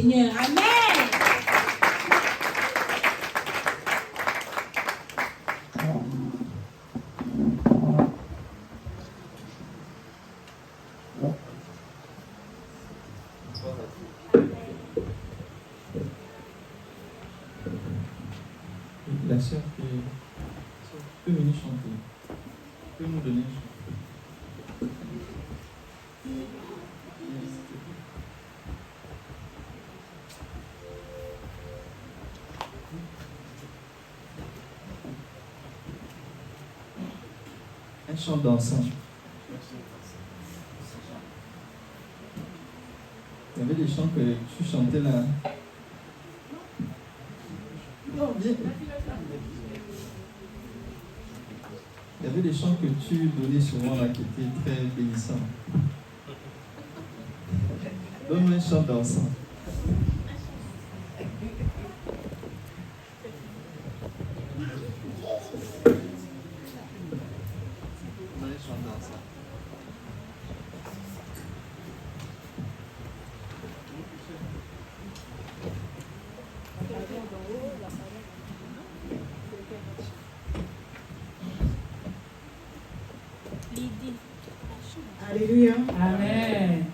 Seigneur. Amen. La sœur peut venir chanter. Peut nous donner un chant. Un chant dansant. Il y avait des chants que tu chantais là. Non, viens. Il y avait des chants que tu donnais souvent là qui étaient très bénissants. Donne-moi un chant dansant. Alléluia. Amen.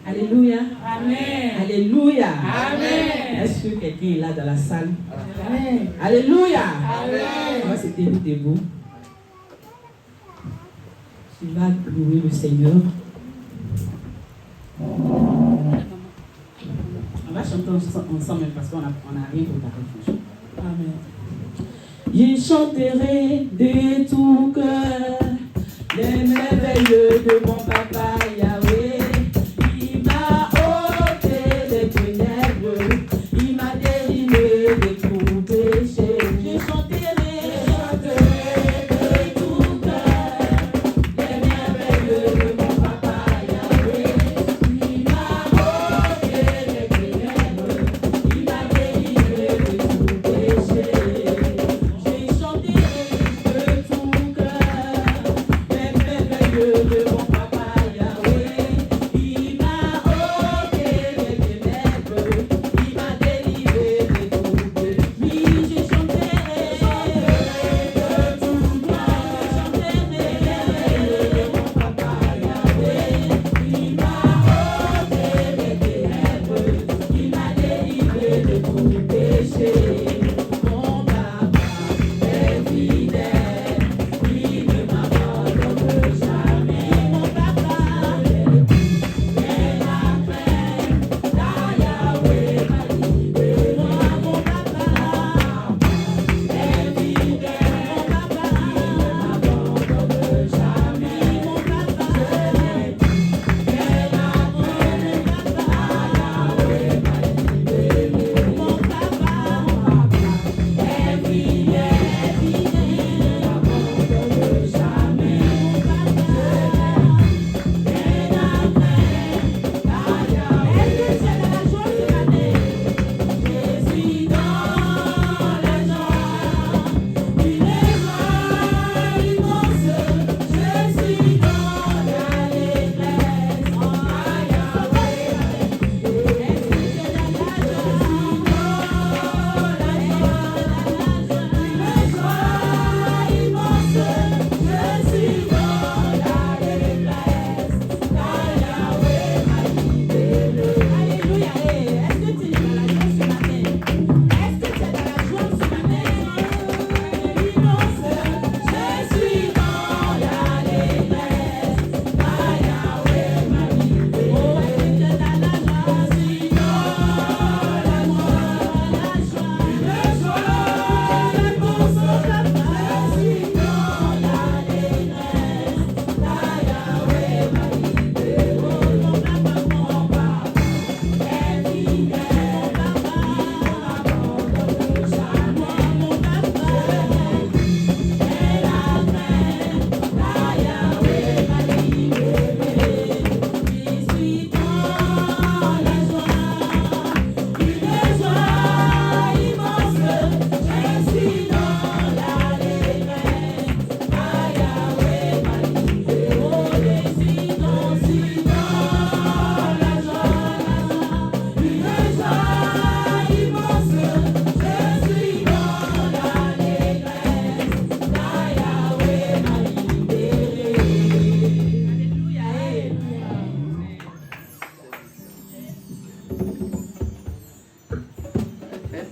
Alléluia. Amen. Alléluia. Amen. Est-ce que quelqu'un est là dans la salle? Amen. Alléluia. Amen. On va se tenir debout. Tu vas louer le Seigneur. On va chanter ensemble parce qu'on n'a rien préparé. Amen. Je chanterai de tout cœur les merveilles de mon papa Yahweh. Il m'a ôté les ténèbres, il m'a délivré de tout péché. Je chanterai de tout cœur les merveilles de mon papa Yahweh. Il m'a ôté les ténèbres, il m'a délivré de tout péché. Je chanterai de tout cœur les merveilles de mon papa Yahweh.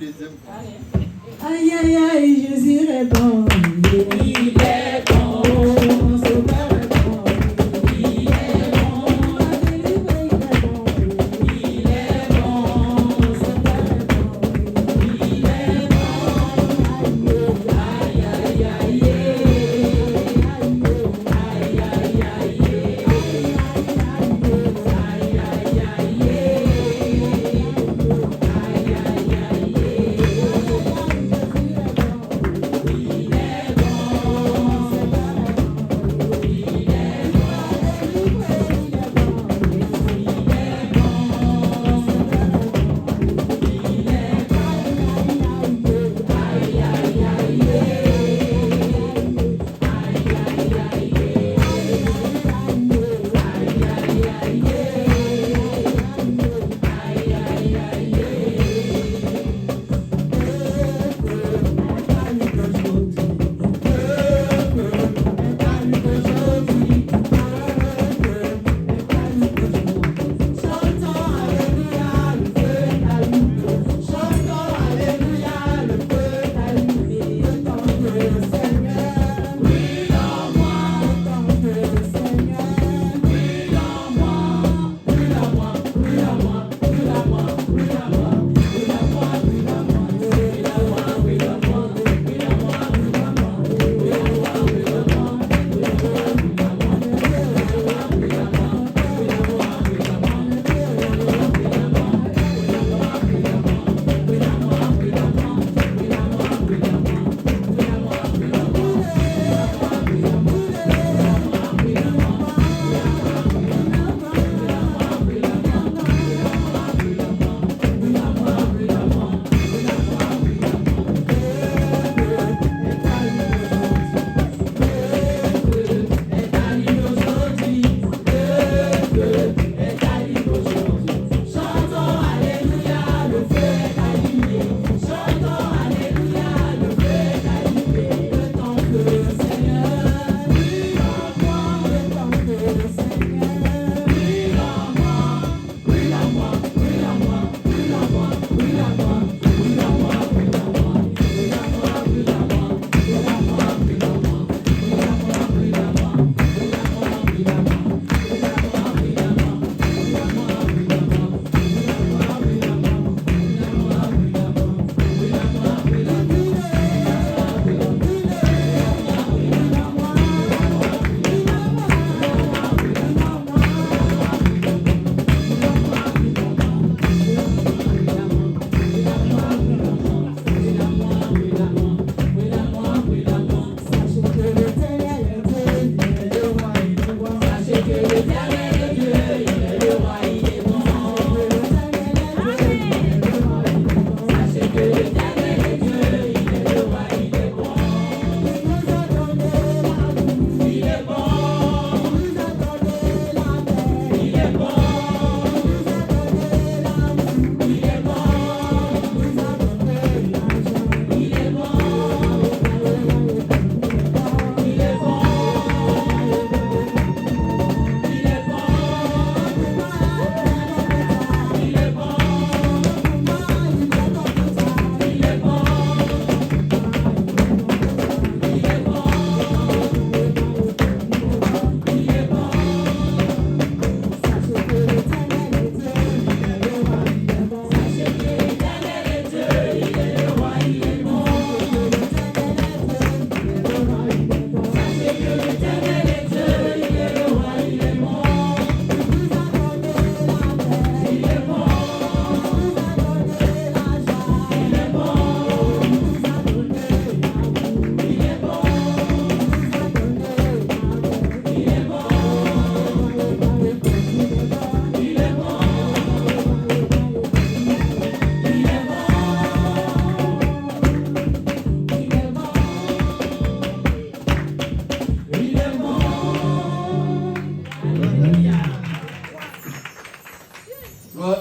deuxième fois. Aïe, aïe, aïe, Jésus est bon. Il est bon. Mon sauveur est bon. Il est bon. Il est bon. Mon sauveur est bon. Il est bon. Aïe, aïe, aïe, aïe, aïe, aïe,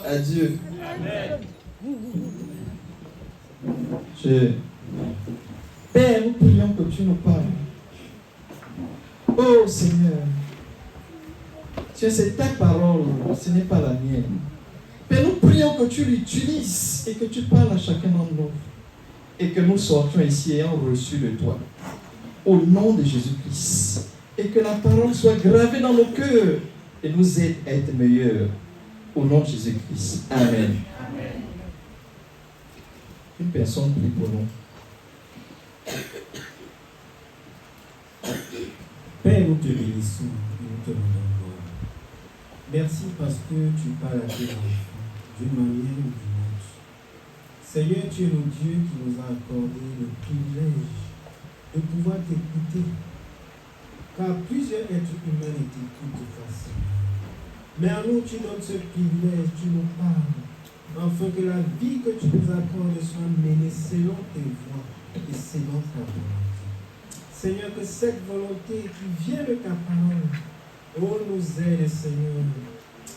à Dieu. Amen. Père, nous prions que tu nous parles. Oh Seigneur, c'est ta parole, ce n'est pas la mienne. Père, nous prions que tu l'utilises et que tu parles à chacun d'entre nous. Et que nous sortions ici ayant reçu de toi. Au nom de Jésus-Christ. Et que la parole soit gravée dans nos cœurs et nous aide à être meilleurs. Au nom de Jésus-Christ. Amen. Amen. Une personne prie pour nous. Père, nous te bénissons et nous te rendons gloire. Merci parce que tu parles à tes enfants d'une manière ou d'une autre. Seigneur, tu es le Dieu qui nous a accordé le privilège de pouvoir t'écouter. Car plusieurs êtres humains ne t'écoutent pas, Seigneur. Mais à nous, tu donnes ce privilège, tu nous parles, afin que la vie que tu nous accordes soit menée selon tes voies et selon ta volonté. Seigneur, que cette volonté qui vient de ta parole, nous aide, Seigneur,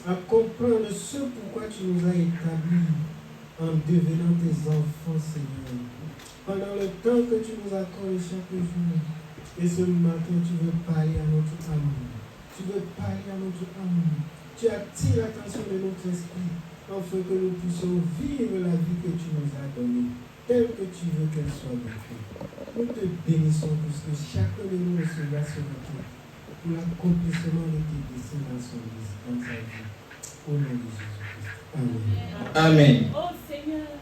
à comprendre ce pourquoi tu nous as établis en devenant tes enfants, Seigneur. Pendant le temps que tu nous accordes chaque jour, et ce matin, tu veux parler à notre âme. Tu veux parler à notre âme. Tu attires l'attention de notre esprit, afin que nous puissions vivre la vie que tu nous as donnée, telle que tu veux qu'elle soit vécue. Nous te bénissons parce que chacun de nous recevra ce matin pour l'accomplissement de tes desseins dans sa vie. Au nom de Jésus-Christ. Amen. Amen. Oh Seigneur,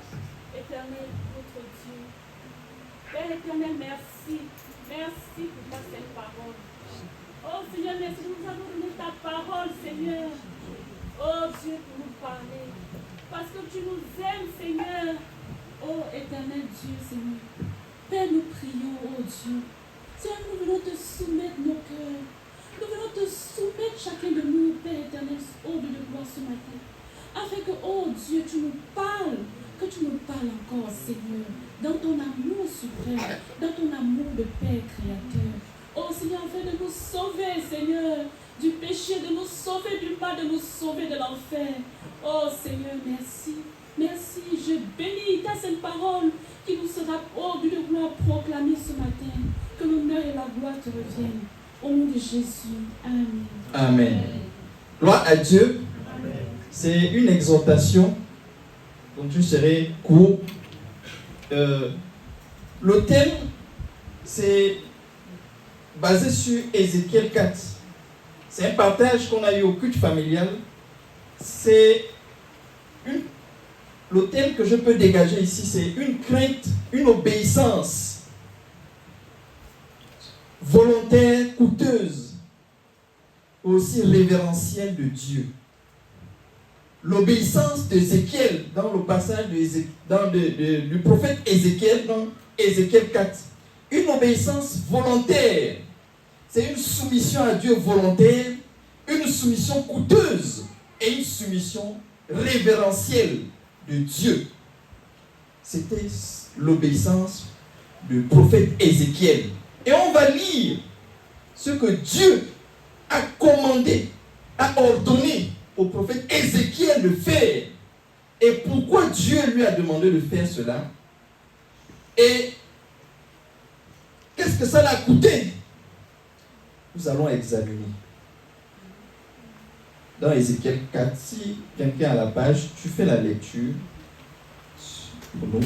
éternel, notre Dieu. Père éternel, merci. Merci pour ta sainte parole. Oh Seigneur, merci de nous avoir donné ta parole, Seigneur. Oh Dieu, pour nous parler. Parce que tu nous aimes, Seigneur. Oh éternel Dieu, Seigneur. Père, nous prions, oh Dieu. Seigneur, nous venons te soumettre nos cœurs. Nous venons te soumettre chacun de nous, Père éternel, au Dieu de gloire ce matin. Afin que, oh Dieu, tu nous parles. Que tu nous parles encore, Seigneur. Dans ton amour suprême. Dans ton amour de Père créateur. Oh Seigneur, afin de nous sauver, Seigneur, du péché, de nous sauver du mal, de nous sauver de l'enfer. Oh Seigneur, merci. Merci, je bénis ta sainte parole qui nous sera, oh Dieu de gloire, proclamée ce matin. Que l'honneur et la gloire te reviennent. Au nom de Jésus. Amen. Amen. Gloire à Dieu. Amen. C'est une exhortation. Donc je serai court. Le thème, c'est basé sur Ézéchiel 4. C'est un partage qu'on a eu au culte familial. Le thème que je peux dégager ici, c'est une crainte, une obéissance volontaire, coûteuse, aussi révérentielle de Dieu. L'obéissance d'Ézéchiel dans le passage du prophète Ézéchiel dans Ézéchiel 4. Une obéissance volontaire. C'est une soumission à Dieu volontaire, une soumission coûteuse et une soumission révérentielle de Dieu. C'était l'obéissance du prophète Ézéchiel. Et on va lire ce que Dieu a commandé, a ordonné au prophète Ézéchiel de faire. Et pourquoi Dieu lui a demandé de faire cela. Et qu'est-ce que ça l'a coûté. Nous allons examiner. Dans Ézéchiel 4, si quelqu'un a la page, tu fais la lecture pour nous.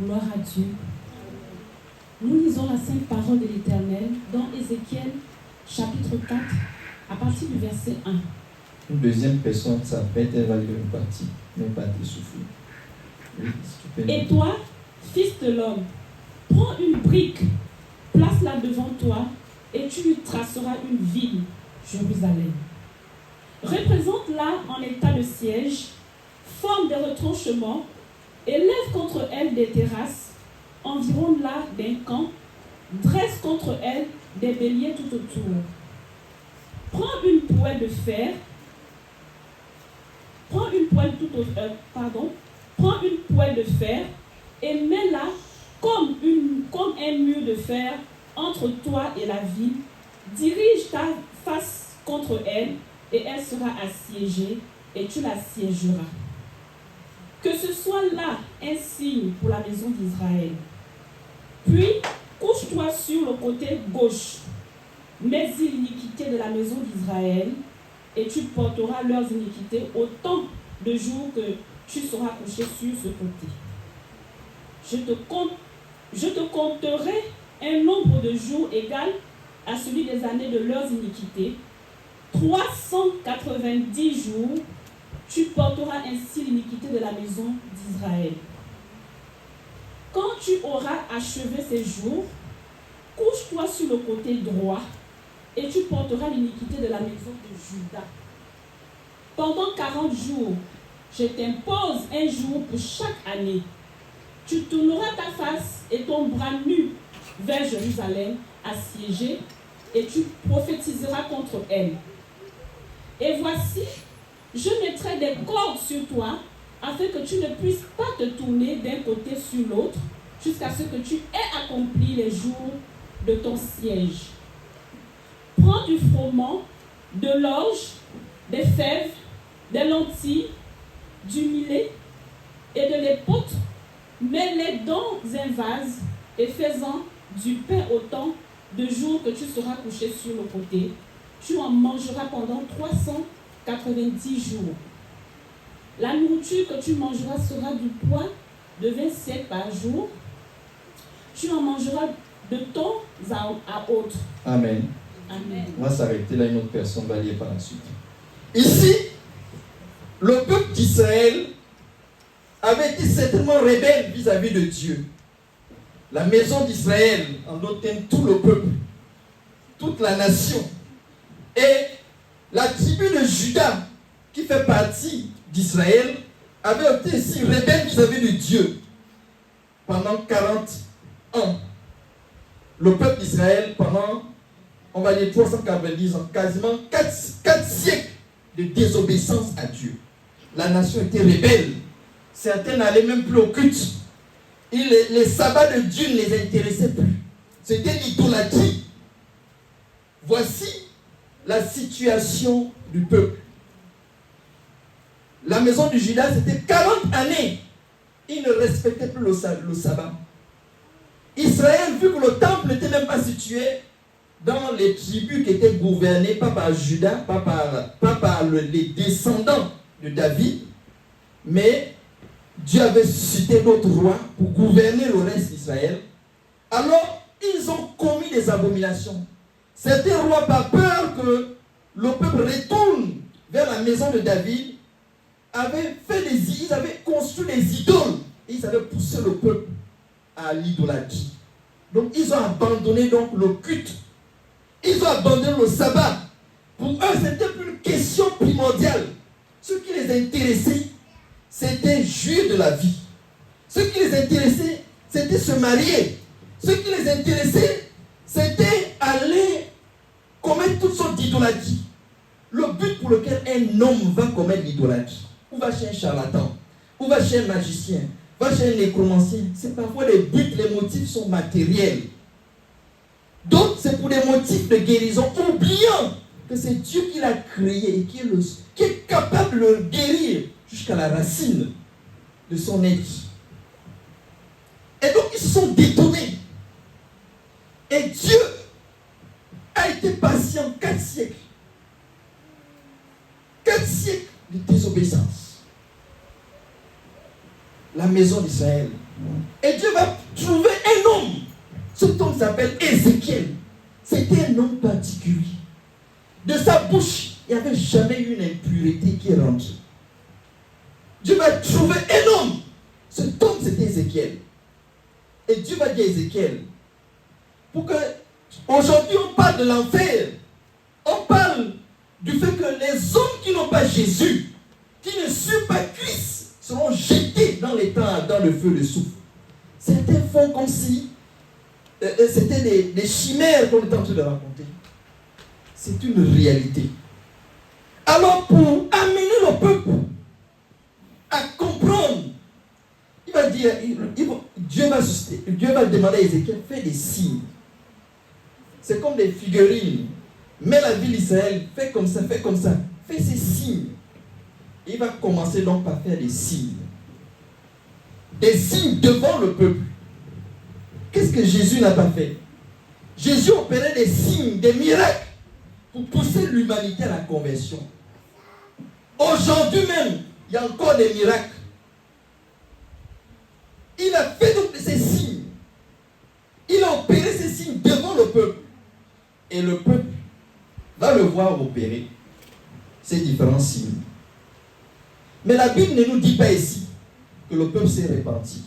Gloire à Dieu. Nous lisons la sainte parole de l'Éternel dans Ézéchiel chapitre 4 à partir du verset 1. Une deuxième personne, ça peut être, elle va lire une partie, mais pas t'essouffler. Oui, si tu peux. Et toi, fils de l'homme, prends une brique, place-la devant toi, et tu lui traceras une ville, Jérusalem. Représente-la en état de siège, forme des retranchements, et lève contre elle des terrasses, environ là d'un camp, dresse contre elle des béliers tout autour. Prends une poêle de fer, prends une poêle de fer et mets-la comme un mur de fer entre toi et la ville. Dirige ta face contre elle et elle sera assiégée et tu l'assiégeras. Que ce soit là un signe pour la maison d'Israël. Puis, couche-toi sur le côté gauche. Mets l'iniquité de la maison d'Israël et tu porteras leurs iniquités autant de jours que tu seras couché sur ce côté. Je te compterai un nombre de jours égal à celui des années de leurs iniquités. 390 jours, tu porteras ainsi l'iniquité de la maison d'Israël. Quand tu auras achevé ces jours, couche-toi sur le côté droit et tu porteras l'iniquité de la maison de Juda. Pendant 40 jours, je t'impose un jour pour chaque année. Tu tourneras ta face et ton bras nu vers Jérusalem assiégée et tu prophétiseras contre elle. Et voici, je mettrai des cordes sur toi afin que tu ne puisses pas te tourner d'un côté sur l'autre jusqu'à ce que tu aies accompli les jours de ton siège. Prends du froment, de l'orge, des fèves, des lentilles, du millet et de l'épeautre, mets-les dans un vase et fais-en du pain autant de jours que tu seras couché sur le côté. Tu en mangeras pendant 390 jours. La nourriture que tu mangeras sera du poids de 27 par jour. Tu en mangeras de temps à autre. Amen. Amen. On va s'arrêter là, une autre personne va lire par la suite. Ici, le peuple d'Israël avait été certainement rebelle vis-à-vis de Dieu. La maison d'Israël, en d'autres termes, tout le peuple, toute la nation. Et la tribu de Juda, qui fait partie d'Israël, avait été aussi rebelle vis-à-vis de Dieu pendant 40 ans. Le peuple d'Israël, pendant, on va dire 390 ans, quasiment 4 siècles de désobéissance à Dieu. La nation était rebelle. Certains n'allaient même plus au culte. Les sabbats de Dieu ne les intéressaient plus. C'était l'idolâtrie. Voici la situation du peuple. La maison du Juda, c'était 40 années. Ils ne respectaient plus le sabbat. Israël, vu que le temple n'était même pas situé dans les tribus qui étaient gouvernées, pas par Juda, pas par les descendants de David, mais Dieu avait suscité d'autres rois pour gouverner le reste d'Israël. Alors, ils ont commis des abominations. Certains rois, par peur que le peuple retourne vers la maison de David, ils avaient construit des idoles. Et ils avaient poussé le peuple à l'idolâtrie. Donc, ils ont abandonné donc, le culte. Ils ont abandonné le sabbat. Pour eux, ce n'était plus une question primordiale. Ce qui les intéressait, c'était jouir de la vie. Ce qui les intéressait, c'était se marier. Ce qui les intéressait, c'était aller commettre toutes sortes d'idolâtries. Le but pour lequel un homme va commettre l'idolâtrie, ou va chez un charlatan, ou va chez un magicien, va chez un nécromancien, c'est parfois les buts, les motifs sont matériels. D'autres, c'est pour des motifs de guérison, oubliant que c'est Dieu qui l'a créé et qui est capable de le guérir jusqu'à la racine de son être. Et donc, ils se sont détournés. Et Dieu a été patient 4 siècles. 4 siècles de désobéissance. La maison d'Israël. Et Dieu va trouver un homme. Cet homme s'appelle Ézéchiel. C'était un homme particulier. De sa bouche, il n'y avait jamais eu une impureté qui est rentrée. Dieu va trouver un homme. Cet homme, c'était Ézéchiel. Et Dieu va dire à Ézéchiel, pour que, aujourd'hui on parle de l'enfer, on parle du fait que les hommes qui n'ont pas Jésus, qui ne suivent pas Christ, seront jetés dans les temps, dans le feu de soufre. Certains font comme si c'était des chimères qu'on est en train de raconter. C'est une réalité. Alors pour amener le peuple à comprendre, il va dire, Dieu va demander à Ézéchiel, fais des signes. C'est comme des figurines. Mets la ville d'Israël, fais comme ça, fais ces signes. Il va commencer donc par faire des signes. Des signes devant le peuple. Qu'est-ce que Jésus n'a pas fait? Jésus opérait des signes, des miracles pour pousser l'humanité à la conversion. Aujourd'hui même, il y a encore des miracles. Il a fait donc ces signes. Il a opéré ces signes devant le peuple. Et le peuple va le voir opérer ces différents signes. Mais la Bible ne nous dit pas ici que le peuple s'est repenti.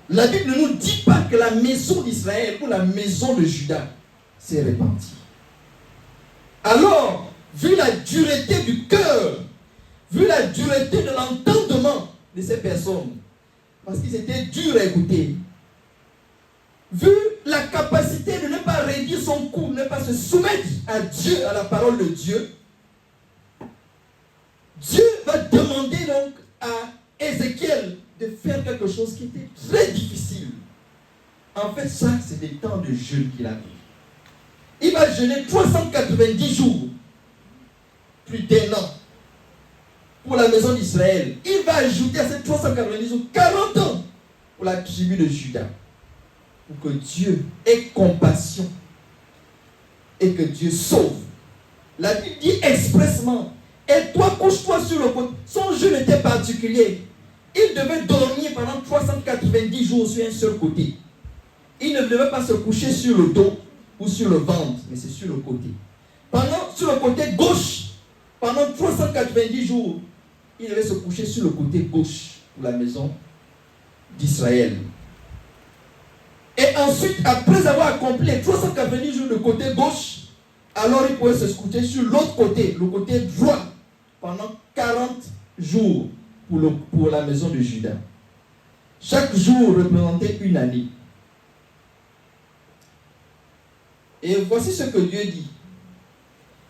La Bible ne nous dit pas que la maison d'Israël ou la maison de Juda s'est repentie. Alors, vu la dureté du cœur, vu la dureté de l'entendement de ces personnes, parce qu'ils étaient durs à écouter, vu la capacité de ne pas réduire son cou, ne pas se soumettre à Dieu, à la parole de Dieu, Dieu va demander donc à Ézéchiel de faire quelque chose qui était très difficile. En fait, ça, c'est des temps de jeûne qu'il a pris. Il va jeûner 390 jours, plus d'1 an, pour la maison d'Israël. Il va ajouter à ces 390 jours 40 ans pour la tribu de Juda. Pour que Dieu ait compassion et que Dieu sauve. La Bible dit expressement, et toi couche-toi sur le côté. Son jeûne était particulier. Il devait dormir pendant 390 jours sur un seul côté. Il ne devait pas se coucher sur le dos ou sur le ventre, mais c'est sur le côté. Sur le côté gauche, pendant 390 jours, il devait se coucher sur le côté gauche pour la maison d'Israël. Et ensuite, après avoir accompli les 390 jours de côté gauche, alors il pouvait se coucher sur l'autre côté, le côté droit, pendant 40 jours pour la maison de Juda. Chaque jour représentait une année. Et voici ce que Dieu dit.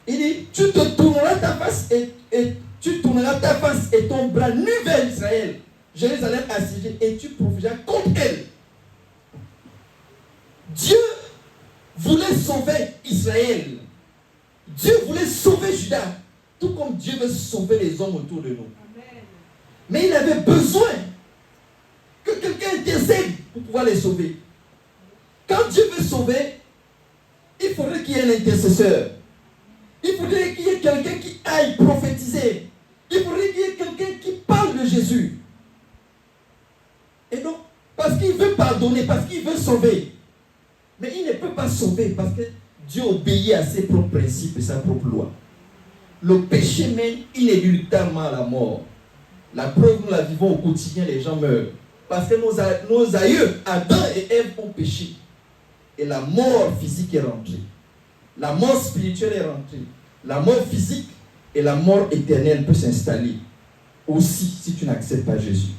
Il dit, tu te tourneras ta face et tu tourneras ta face et ton bras nu vers Israël, Jérusalem assiégée, et tu profiteras contre elle. Dieu voulait sauver Israël. Dieu voulait sauver Juda, tout comme Dieu veut sauver les hommes autour de nous. Amen. Mais il avait besoin que quelqu'un intercède pour pouvoir les sauver. Quand Dieu veut sauver, il faudrait qu'il y ait un intercesseur. Il faudrait qu'il y ait quelqu'un qui aille prophétiser. Il faudrait qu'il y ait quelqu'un qui parle de Jésus. Et donc, parce qu'il veut pardonner, parce qu'il veut sauver. Mais il ne peut pas sauver parce que Dieu obéit à ses propres principes et sa propre loi. Le péché mène inéluctablement à la mort. La preuve, nous la vivons au quotidien, les gens meurent. Parce que nos aïeux, Adam et Ève, ont péché. Et la mort physique est rentrée. La mort spirituelle est rentrée. La mort physique et la mort éternelle peut s'installer aussi si tu n'acceptes pas Jésus.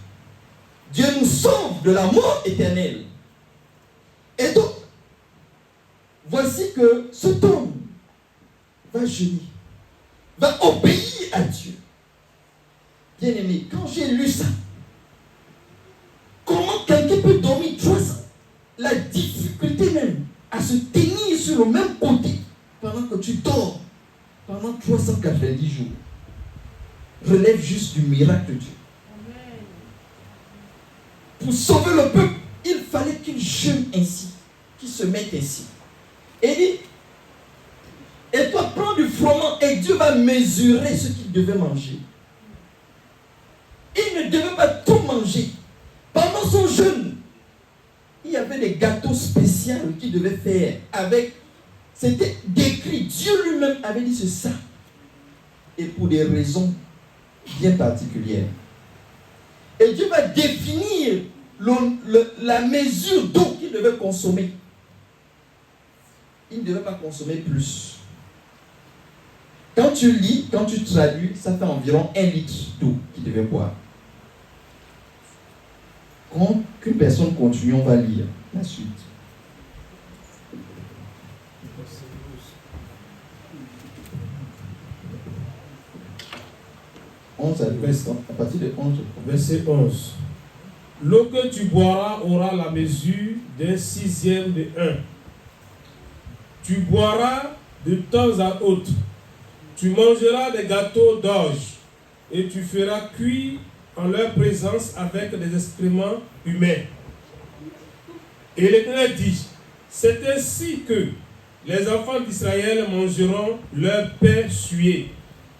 Dieu nous sauve de la mort éternelle. Et donc, voici que cet homme va jeûner, va obéir à Dieu. Bien-aimé, quand j'ai lu ça, comment quelqu'un peut dormir 300? La difficulté même à se tenir sur le même côté pendant que tu dors pendant 390 jours relève juste du miracle de Dieu. Amen. Pour sauver le peuple, il fallait qu'il jeûne ainsi, qu'il se mette ainsi. Et il dit, et toi prends du froment et Dieu va mesurer ce qu'il devait manger. Il ne devait pas tout manger. Pendant son jeûne, il y avait des gâteaux spéciaux qu'il devait faire avec, c'était décrit, Dieu lui-même avait dit c'est ça. Et pour des raisons bien particulières. Et Dieu va définir la mesure d'eau qu'il devait consommer. Il ne devait pas consommer plus. Quand tu lis, quand tu traduis, ça fait environ 1 litre d'eau qu'il devait boire. Quand qu'une personne continue, on va lire la suite. À partir de 11. Verset 11. L'eau que tu boiras aura la mesure d'un 1/6 de 1. Tu boiras de temps à autre. Tu mangeras des gâteaux d'orge et tu feras cuire en leur présence avec des excréments humains. Et l'Éternel dit, c'est ainsi que les enfants d'Israël mangeront leur pain sué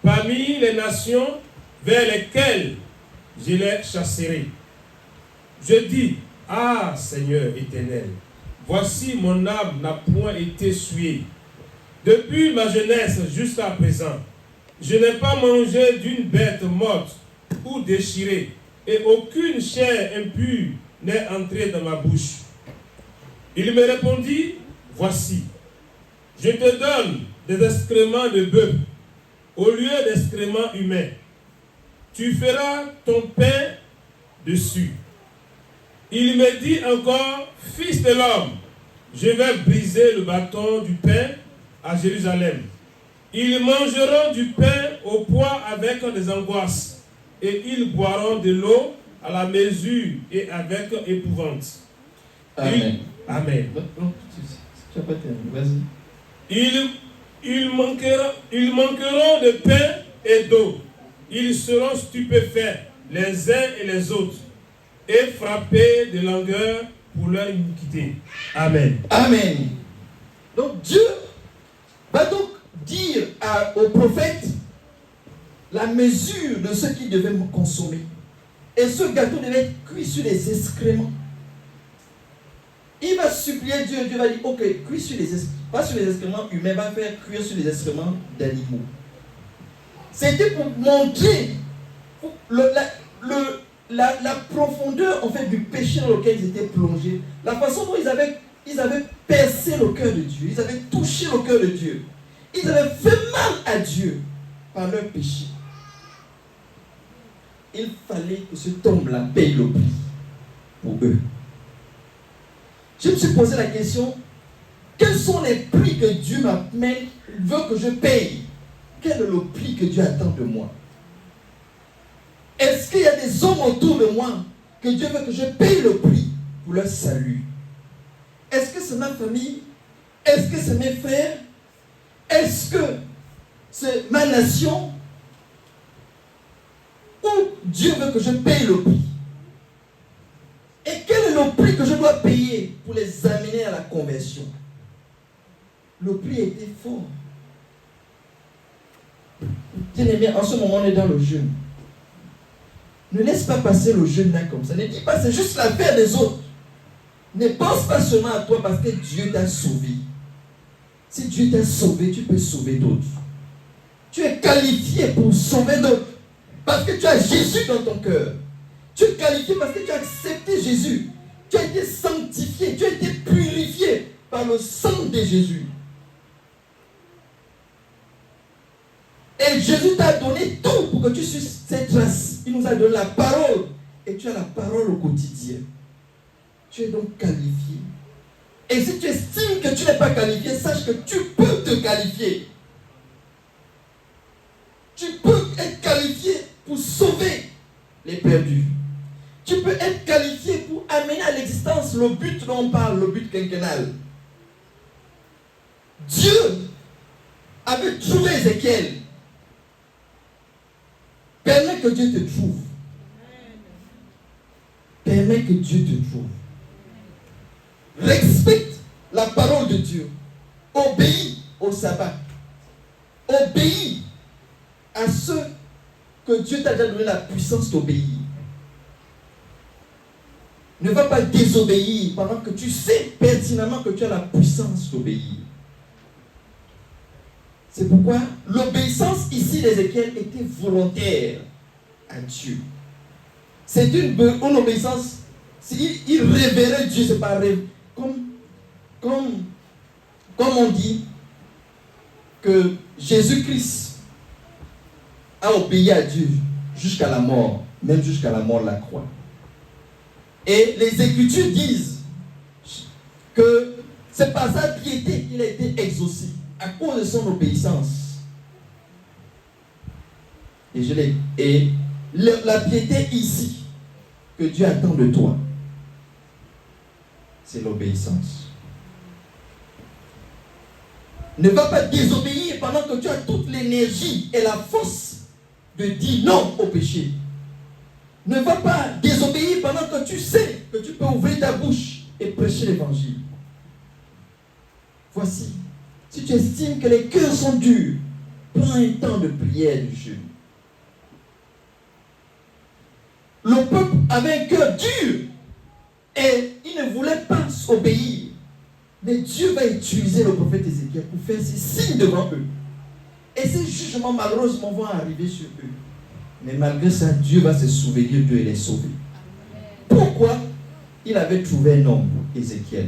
parmi les nations vers lesquelles je les chasserai. Je dis, ah Seigneur éternel, voici mon âme n'a point été souillée. Depuis ma jeunesse jusqu'à présent, je n'ai pas mangé d'une bête morte ou déchirée, et aucune chair impure n'est entrée dans ma bouche. Il me répondit, voici, je te donne des excréments de bœuf au lieu d'excréments humains. Tu feras ton pain dessus. Il me dit encore, fils de l'homme, je vais briser le bâton du pain à Jérusalem. Ils mangeront du pain au poids avec des angoisses, et ils boiront de l'eau à la mesure et avec épouvante. Amen. Amen. Tu n'as pas terminé, vas-y. Ils manqueront de pain et d'eau. Ils seront stupéfaits les uns et les autres et frappés de langueur pour leur iniquité. Amen. Amen. Donc Dieu va donc dire au prophète la mesure de ce qu'il devait consommer. Et ce gâteau devait être cuit sur les excréments. Il va supplier Dieu, Dieu va dire, ok, cuit sur les excréments, pas sur les excréments humains, va faire cuire sur les excréments d'animaux. C'était pour montrer la profondeur en fait du péché dans lequel ils étaient plongés, la façon dont ils avaient percé le cœur de Dieu, ils avaient touché le cœur de Dieu, ils avaient fait mal à Dieu par leur péché. Il fallait que cet homme-là paye le prix pour eux. Je me suis posé la question, quels sont les prix que Dieu veut que je paye? Quel est le prix que Dieu attend de moi? Est-ce qu'il y a des hommes autour de moi que Dieu veut que je paye le prix pour leur salut? Est-ce que c'est ma famille? Est-ce que c'est mes frères? Est-ce que c'est ma nation? Ou Dieu veut que je paye le prix? Et quel est le prix que je dois payer pour les amener à la conversion? Le prix était fort. Bien-aimé, en ce moment, on est dans le jeûne. Ne laisse pas passer le jeûne là comme ça. Ne dis pas, c'est juste l'affaire des autres. Ne pense pas seulement à toi parce que Dieu t'a sauvé. Si Dieu t'a sauvé, tu peux sauver d'autres. Tu es qualifié pour sauver d'autres. Parce que tu as Jésus dans ton cœur. Tu es qualifié parce que tu as accepté Jésus. Tu as été sanctifié, tu as été purifié par le sang de Jésus. Et Jésus t'a donné tout pour que tu suives cette trace. Il nous a donné la parole. Et tu as la parole au quotidien. Tu es donc qualifié. Et si tu estimes que tu n'es pas qualifié, sache que tu peux te qualifier. Tu peux être qualifié pour sauver les perdus. Tu peux être qualifié pour amener à l'existence le but dont on parle, le but quinquennal. Dieu avait trouvé Ézéchiel. Permets que Dieu te trouve. Permets que Dieu te trouve. Respecte la parole de Dieu. Obéis au sabbat. Obéis à ceux que Dieu t'a déjà donné la puissance d'obéir. Ne va pas désobéir pendant que tu sais pertinemment que tu as la puissance d'obéir. C'est pourquoi l'obéissance ici d'Ézéchiel était volontaire à Dieu. C'est une obéissance. Il révérait Dieu, c'est pas rêve. Comme on dit que Jésus-Christ a obéi à Dieu jusqu'à la mort, même jusqu'à la mort de la croix. Et les Écritures disent que c'est par sa piété qu'il a été exaucé, à cause de son obéissance. Et la piété ici, que Dieu attend de toi, c'est l'obéissance. Ne va pas désobéir pendant que tu as toute l'énergie et la force de dire non au péché. Ne va pas désobéir pendant que tu sais que tu peux ouvrir ta bouche et prêcher l'évangile. Voici, si tu estimes que les cœurs sont durs, prends un temps de prière et de jeûne. Le peuple avait un cœur dur et il ne voulait pas obéir. Mais Dieu va utiliser le prophète Ézéchiel pour faire ces signes devant eux. Et ces jugements malheureusement vont arriver sur eux. Mais malgré ça, Dieu va se souvenir d'eux et les sauver. Pourquoi? Il avait trouvé un homme, Ézéchiel.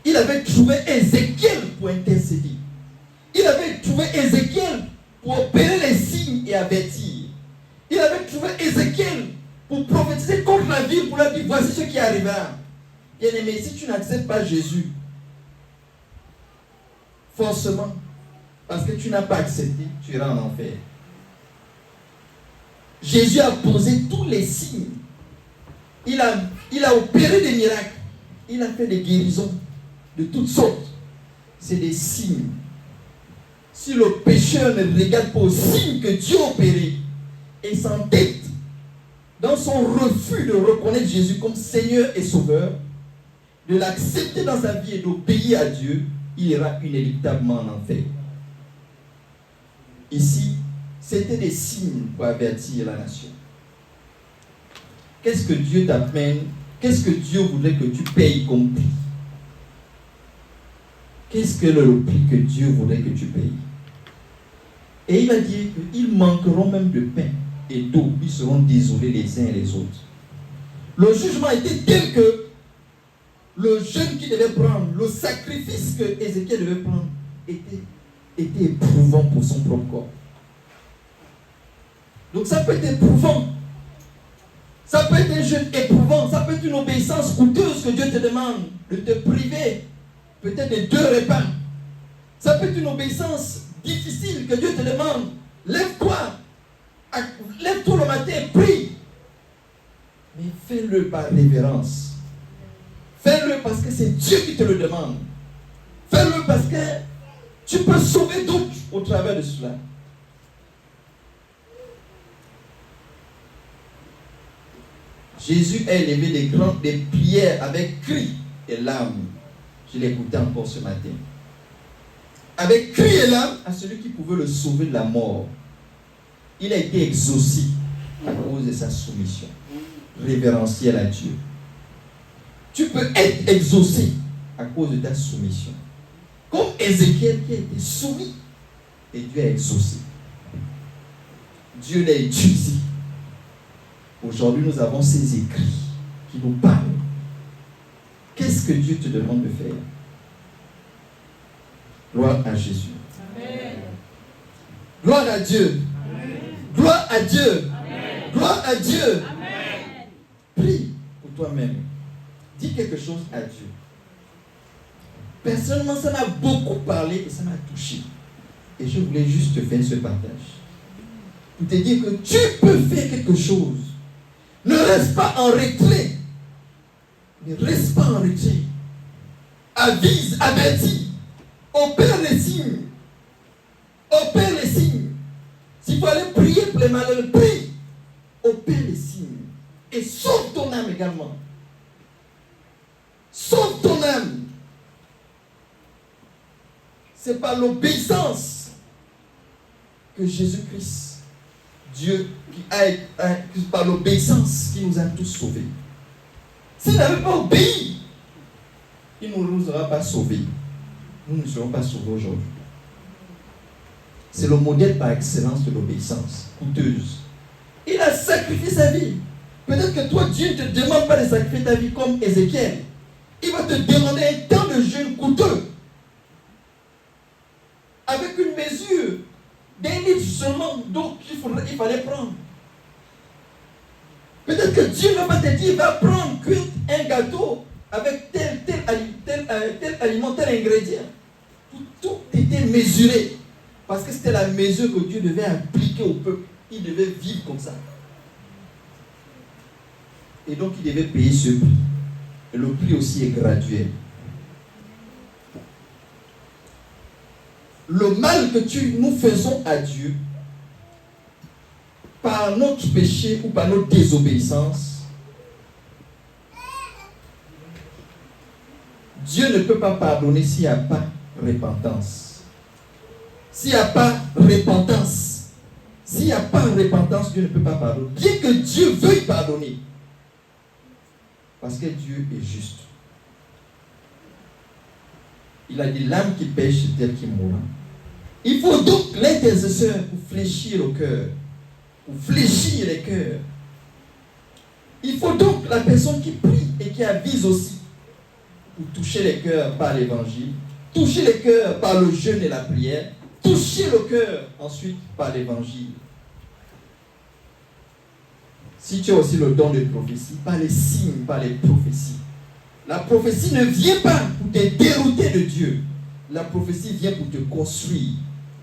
Il avait trouvé Ézéchiel pour intercéder. Il avait trouvé Ézéchiel pour opérer les signes et avertir. Il avait trouvé Ézéchiel pour prophétiser contre la ville, pour leur dire voici ce qui arrivera. Bien-aimé, si tu n'acceptes pas Jésus, forcément, parce que tu n'as pas accepté, tu iras en enfer. Jésus a posé tous les signes. Il a opéré des miracles. Il a fait des guérisons de toutes sortes. C'est des signes. Si le pécheur ne regarde pas aux signes que Dieu a opérés et s'entête dans son refus de reconnaître Jésus comme Seigneur et Sauveur, de l'accepter dans sa vie et d'obéir à Dieu, il ira inéluctablement en enfer. Ici, c'était des signes pour avertir la nation. Qu'est-ce que Dieu t'amène? Qu'est-ce que Dieu voudrait que tu payes comme prix? Qu'est-ce que le prix que Dieu voudrait que tu payes? Et il a dit qu'ils manqueront même de pain et d'eau. Ils seront désolés les uns et les autres. Le jugement était tel que le jeûne qu'il devait prendre, le sacrifice que Ézéchiel devait prendre, était éprouvant pour son propre corps. Donc ça peut être éprouvant. Ça peut être un jeûne éprouvant. Ça peut être une obéissance coûteuse que Dieu te demande de te priver peut-être de 2 repas. Ça peut être une obéissance difficile que Dieu te demande. Lève-toi le matin, prie. Mais fais-le par révérence. Fais-le parce que c'est Dieu qui te le demande. Fais-le parce que tu peux sauver d'autres au travers de cela. Jésus a élevé des prières avec cris et larmes. Je l'écoutais encore ce matin. Avec cris et larmes à celui qui pouvait le sauver de la mort. Il a été exaucé à cause de sa soumission révérentielle à Dieu. Tu peux être exaucé à cause de ta soumission. Comme Ézéchiel qui a été soumis et Dieu a exaucé. Dieu l'a utilisé. Aujourd'hui, nous avons ces écrits qui nous parlent. Qu'est-ce que Dieu te demande de faire? Gloire à Jésus. Amen. Gloire à Dieu. Amen. Gloire à Dieu. Amen. Gloire à Dieu. Amen. Prie pour toi-même. Dis quelque chose à Dieu. Personnellement, ça m'a beaucoup parlé et ça m'a touché. Et je voulais juste te faire ce partage. Pour te dire que tu peux faire quelque chose. Ne reste pas en retrait. Ne reste pas en retrait. Avise, avertis. Opère les signes. Opère les signes. S'il faut aller prier pour les malheureux, prie. Opère les signes. Et sauve ton âme également. Sauve ton âme. C'est par l'obéissance que Jésus-Christ, Dieu, par l'obéissance qui nous a tous sauvés. S'il n'avait pas obéi, il ne nous aura pas sauvés. Nous ne serons pas sauvés aujourd'hui. C'est le modèle par excellence de l'obéissance coûteuse. Il a sacrifié sa vie. Peut-être que toi, Dieu ne te demande pas de sacrifier ta vie comme Ézéchiel. Il va te demander un temps de jeûne coûteux. Avec une mesure d'un litre seulement d'eau qu'il fallait prendre. Peut-être que Dieu ne va pas te dire, va prendre, cuire un gâteau avec tel aliment, tel ingrédient. Tout était mesuré. Parce que c'était la mesure que Dieu devait appliquer au peuple. Il devait vivre comme ça. Et donc il devait payer ce prix. Et le prix aussi est graduel. Le mal que nous faisons à Dieu, par notre péché ou par notre désobéissance, Dieu ne peut pas pardonner s'il n'y a pas repentance. s'il n'y a pas repentance, s'il n'y a pas repentance, Dieu ne peut pas pardonner. Bien que Dieu veuille pardonner. Parce que Dieu est juste. Il a dit l'âme qui pêche, c'est elle qui mourra. Il faut donc l'intercesseur pour fléchir le cœur, pour fléchir les cœurs. Il faut donc la personne qui prie et qui avise aussi pour toucher les cœurs par l'évangile, toucher les cœurs par le jeûne et la prière, toucher le cœur ensuite par l'évangile. Si tu as aussi le don de prophétie, par les signes, par les prophéties. La prophétie ne vient pas pour te dérouter de Dieu. La prophétie vient pour te construire,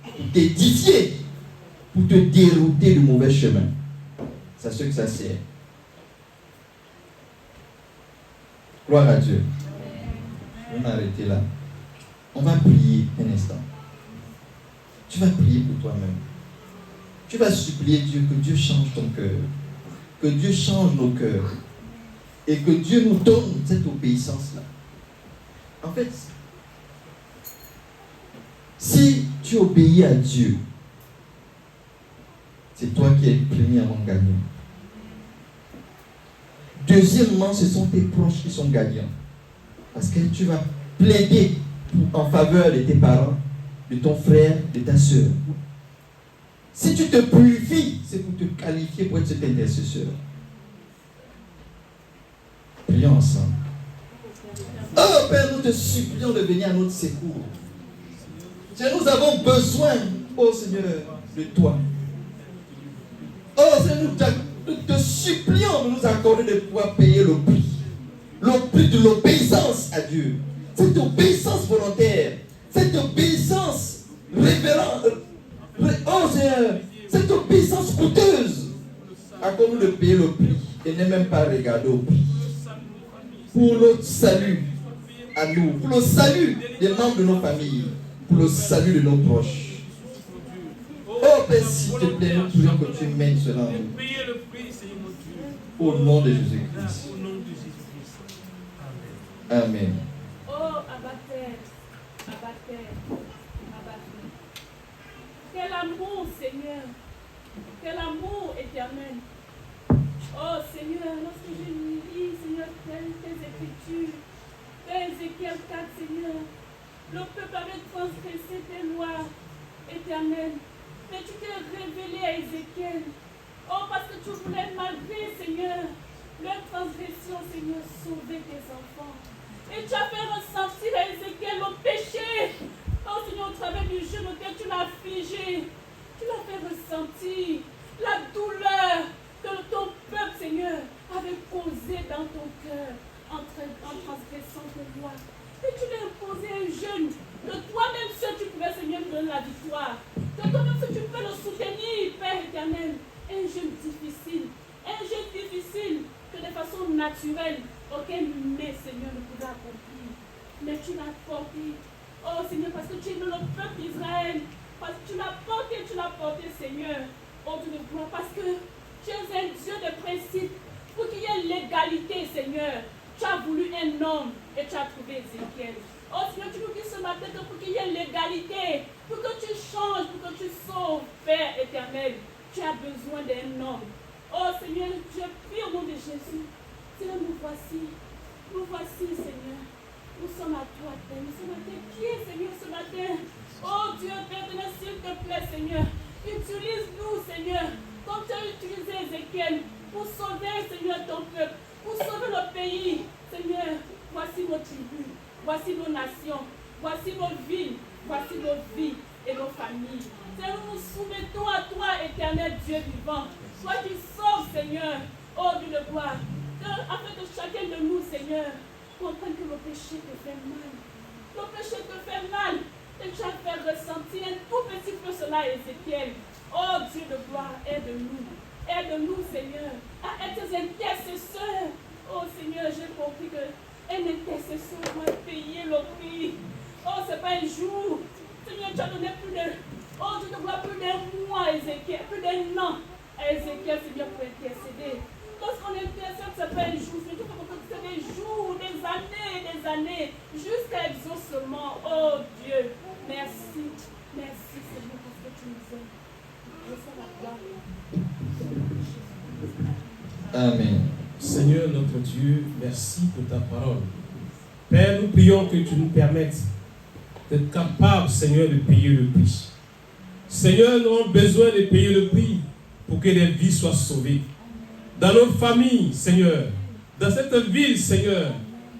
pour t'édifier, pour te dérouter du mauvais chemin. C'est ce que ça sert. Gloire à Dieu. On va arrêter là. On va prier un instant. Tu vas prier pour toi-même. Tu vas supplier Dieu que Dieu change ton cœur. Que Dieu change nos cœurs. Et que Dieu nous donne cette obéissance-là. En fait, si tu obéis à Dieu, c'est toi qui es premièrement gagnant. Deuxièmement, ce sont tes proches qui sont gagnants. Parce que tu vas plaider en faveur de tes parents, de ton frère, de ta soeur. Si tu te purifies, c'est pour te qualifier pour être cet intercesseur. Prions ensemble. Oh Père, nous te supplions de venir à notre secours. Nous avons besoin, oh Seigneur, de toi. Oh Seigneur, nous te supplions de nous accorder de pouvoir payer le prix de l'obéissance à Dieu. Cette obéissance volontaire, cette obéissance révérente, oh Seigneur, cette obéissance coûteuse, accorde-nous de payer le prix et ne même pas regarder au prix. Pour notre salut à nous, pour le salut des membres de nos familles, pour le salut de nos proches. Oh Père, s'il te plaît, nous prions que tu mènes cela en nous. Au nom de Jésus-Christ. Amen. Oh, Abater, Abater, Abater. Quel amour, Seigneur. Quel amour éternel. Oh, Seigneur, lorsque je lis, Seigneur, tes écritures, Père Ézéchiel 4, Seigneur, le peuple avait transgressé tes lois éternelles. Mais tu t'es révélé à Ézéchiel. Oh, parce que tu voulais, malgré, Seigneur, leur transgression, Seigneur, sauver tes enfants. Et tu as fait ressentir à Ézéchiel le péché. Oh Seigneur, au travers du jeûne auquel tu l'as affligé, tu l'as fait ressentir la douleur que ton peuple, Seigneur, avait causé dans ton cœur en transgressant tes lois. Et tu lui as imposé un jeûne. De toi-même seul, tu pouvais, Seigneur, nous donner la victoire. De toi-même seul, tu peux le soutenir, Père éternel. Un jeûne difficile. Un jeûne difficile que de façon naturelle, aucun humain, Seigneur, ne pouvait accomplir. Mais tu l'as porté. Oh Seigneur, parce que tu es le peuple d'Israël. Parce que tu l'as porté, Seigneur. Oh Dieu de gloire, parce que tu es un Dieu de principe. Pour qu'il y ait l'égalité, Seigneur. Tu as voulu un homme et tu as trouvé Ézéchiel. Oh Seigneur, tu nous dis ce matin que pour qu'il y ait l'égalité, pour que tu changes, pour que tu sauves, Père éternel, tu as besoin d'un homme. Oh Seigneur, je prie au nom de Jésus. Seigneur, nous voici, Seigneur. Nous sommes à toi, Père. Nous sommes à tes pieds, Seigneur, ce matin. Oh Dieu, Père, s'il te plaît, Seigneur. Utilise-nous, Seigneur, comme tu as utilisé Ézéchiel, pour sauver, Seigneur, ton peuple, pour sauver le pays. Seigneur, voici nos tribus, voici nos nations, voici nos villes, voici nos vies et nos familles. Seigneur, nous nous soumettons à toi, éternel Dieu vivant. Toi qui sauves, Seigneur, oh Dieu de gloire. Afin que chacun de nous, Seigneur, comprenne que le péché te fait mal. Le péché te fait mal. Et tu as fait ressentir un tout petit peu cela à Ézéchiel. Oh Dieu de gloire, aide-nous. Aide-nous, Seigneur, à être intercesseurs. Oh Seigneur, j'ai compris qu'un intercesseur doit payer le prix. Oh, ce n'est pas un jour. Seigneur, tu as donné plus d'un mois à Ézéchiel, plus d'un an à Ézéchiel, Seigneur, pour intercéder. Lorsqu'on intercède, ce n'est pas un jour, c'est des jours, des années, jusqu'à exaucement. Oh Dieu, merci, Seigneur. Amen. Seigneur notre Dieu, merci pour ta parole. Père, nous prions que tu nous permettes d'être capables, Seigneur, de payer le prix. Seigneur, nous avons besoin de payer le prix pour que les vies soient sauvées. Dans nos familles, Seigneur, dans cette ville, Seigneur,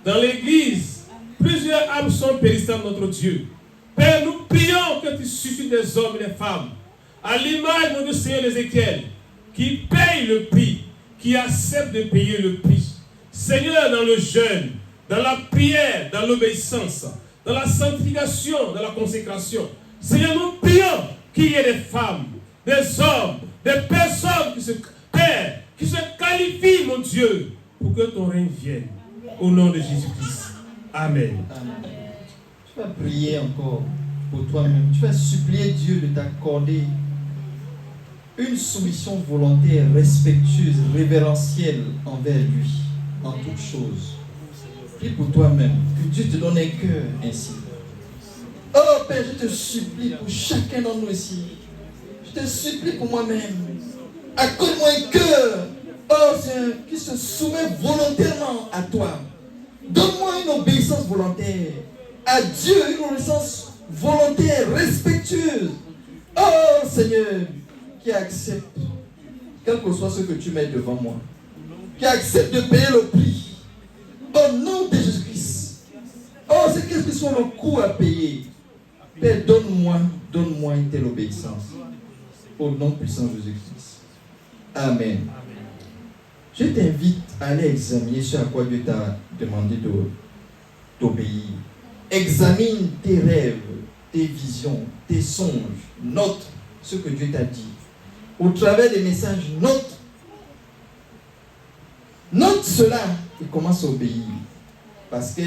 dans l'église, plusieurs âmes sont périssantes, notre Dieu. Père, nous prions que tu suscites des hommes et des femmes, à l'image de notre Seigneur Ézéchiel, qui payent le prix, qui acceptent de payer le prix. Seigneur, dans le jeûne, dans la prière, dans l'obéissance, dans la sanctification, dans la consécration. Seigneur, nous prions qu'il y ait des femmes, des hommes, des personnes qui se qualifient, mon Dieu, pour que ton règne vienne. Au nom de Jésus-Christ. Amen. Amen. Tu vas prier encore pour toi-même. Tu vas supplier Dieu de t'accorder une soumission volontaire, respectueuse, révérentielle envers lui, en toutes choses. Prie pour toi-même, que Dieu te donne un cœur ainsi. Oh Père, je te supplie pour chacun d'entre nous ici. Je te supplie pour moi-même. Accorde-moi un cœur, oh Seigneur, qui se soumet volontairement à toi. Donne-moi une obéissance volontaire à Dieu, une obéissance volontaire, respectueuse. Oh Seigneur, qui accepte, quel que soit ce que tu mets devant moi, qui accepte de payer le prix au nom de Jésus-Christ. Oh, c'est qu'est-ce que soit le coût à payer. Père, donne-moi une telle obéissance. Au nom puissant de Jésus-Christ. Amen. Je t'invite à aller examiner ce à quoi Dieu t'a demandé d'obéir. Examine tes rêves, tes visions, tes songes. Note ce que Dieu t'a dit. Au travers des messages, note cela et commence à obéir. Parce que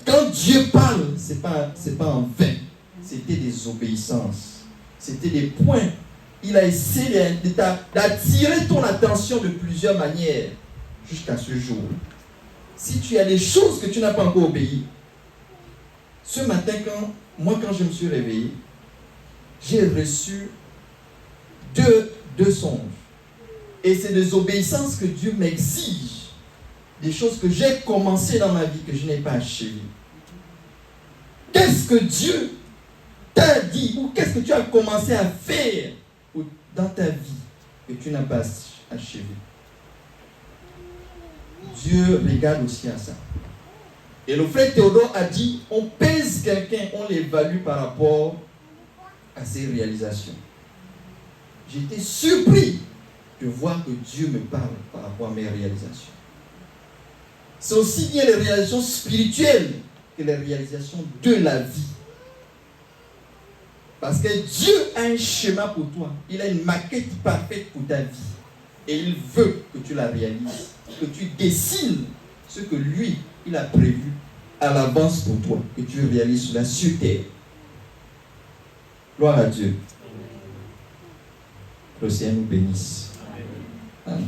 quand Dieu parle, c'est pas en vain. C'était des obéissances. C'était des points. Il a essayé d'attirer ton attention de plusieurs manières jusqu'à ce jour. Si tu as des choses que tu n'as pas encore obéies, ce matin, quand je me suis réveillé, j'ai reçu deux songes. Et c'est des obéissances que Dieu m'exige. Des choses que j'ai commencées dans ma vie que je n'ai pas achevées. Qu'est-ce que Dieu t'a dit ou qu'est-ce que tu as commencé à faire dans ta vie que tu n'as pas achevé? Dieu regarde aussi à ça. Et le frère Théodore a dit, on pèse quelqu'un, on l'évalue par rapport à ses réalisations. J'étais surpris de voir que Dieu me parle par rapport à mes réalisations. C'est aussi bien les réalisations spirituelles que les réalisations de la vie. Parce que Dieu a un schéma pour toi. Il a une maquette parfaite pour ta vie. Et il veut que tu la réalises. Que tu dessines ce que lui, il a prévu à l'avance pour toi. Que tu réalises cela sur terre. Gloire à Dieu. Que le Seigneur nous bénisse. Amen.